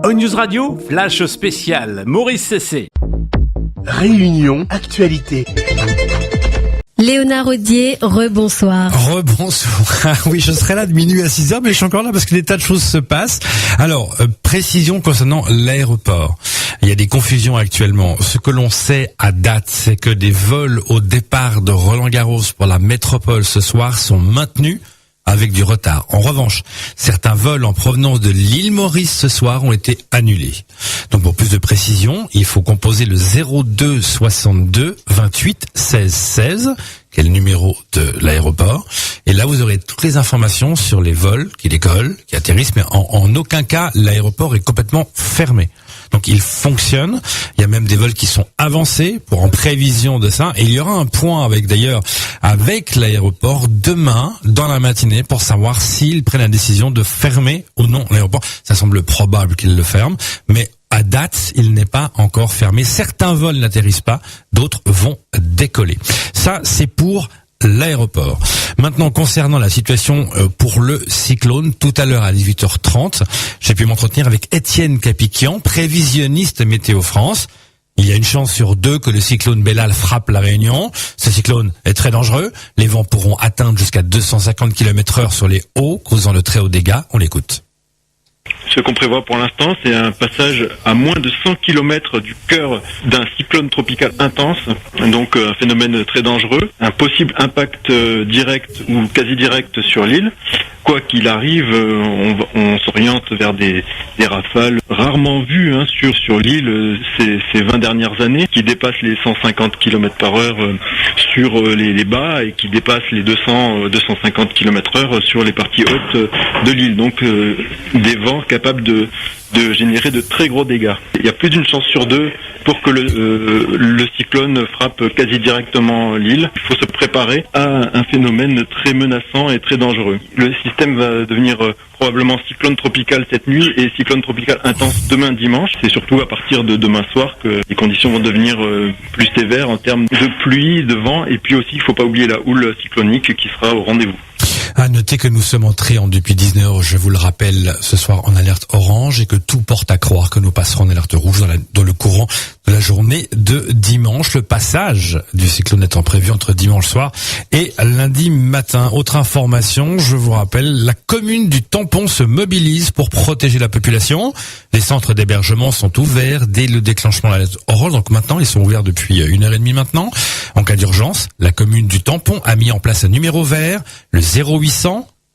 ONews Radio, flash spécial, Maurice Cessé. Réunion, actualité. Léonard Audier, rebonsoir. Rebonsoir. Oui, je serai là de minuit à 6h, mais je suis encore là parce que des tas de choses se passent. Alors, précision concernant l'aéroport. Il y a des confusions actuellement. Ce que l'on sait à date, c'est que des vols au départ de Roland-Garros pour la métropole ce soir sont maintenus avec du retard. En revanche, certains vols en provenance de l'île Maurice ce soir ont été annulés. Donc pour plus de précision, il faut composer le 02 62 28 16 16, qui est le numéro de l'aéroport. Et là, vous aurez toutes les informations sur les vols qui décollent, qui atterrissent, mais en aucun cas, l'aéroport est complètement fermé. Donc il fonctionne, il y a même des vols qui sont avancés pour en prévision de ça, et il y aura un point avec l'aéroport demain dans la matinée pour savoir s'ils prennent la décision de fermer ou non l'aéroport. Ça semble probable qu'ils le ferment, mais à date, il n'est pas encore fermé. Certains vols n'atterrissent pas, d'autres vont décoller. Ça, c'est pour l'aéroport. Maintenant, concernant la situation pour le cyclone, tout à l'heure à 18h30, j'ai pu m'entretenir avec Étienne Capiquian, prévisionniste Météo France. Il y a une chance sur 2 que le cyclone Bellal frappe la Réunion. Ce cyclone est très dangereux. Les vents pourront atteindre jusqu'à 250 km/h sur les hauts, causant de très hauts dégâts. On l'écoute. Ce qu'on prévoit pour l'instant, c'est un passage à moins de 100 km du cœur d'un cyclone tropical intense, donc un phénomène très dangereux, un possible impact direct ou quasi direct sur l'île. Quoi qu'il arrive, on s'oriente vers des rafales rarement vues sur l'île ces 20 dernières années, qui dépassent les 150 km/h sur les bas et qui dépassent les 250 km/h sur les parties hautes de l'île. Donc des vents capables de générer de très gros dégâts. Il y a plus d'une chance sur 2 pour que le cyclone frappe quasi directement l'île. Il faut se préparer à un phénomène très menaçant et très dangereux. Le système va devenir probablement cyclone tropical cette nuit et cyclone tropical intense demain dimanche. C'est surtout à partir de demain soir que les conditions vont devenir plus sévères en termes de pluie, de vent, et puis aussi il ne faut pas oublier la houle cyclonique qui sera au rendez-vous. À noter que nous sommes entrés en depuis 19h, je vous le rappelle, ce soir en alerte orange et que tout porte à croire que nous passerons en alerte rouge dans le courant de la journée de dimanche. Le passage du cyclone étant prévu entre dimanche soir et lundi matin. Autre information, je vous rappelle, la commune du Tampon se mobilise pour protéger la population. Les centres d'hébergement sont ouverts dès le déclenchement de l'alerte orange. Donc maintenant, ils sont ouverts depuis 1h30 maintenant. En cas d'urgence, la commune du Tampon a mis en place un numéro vert, le 0800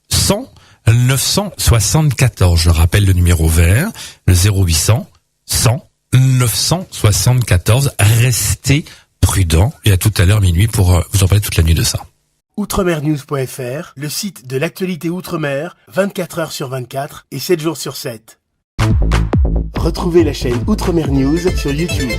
100 974. Je rappelle le numéro vert, le 0800 100 974. Restez prudents et à tout à l'heure minuit pour vous en parler toute la nuit de ça. Outremernews.fr, le site de l'actualité Outre-mer, 24 heures sur 24 et 7 jours sur 7. Retrouvez la chaîne Outremer News sur YouTube.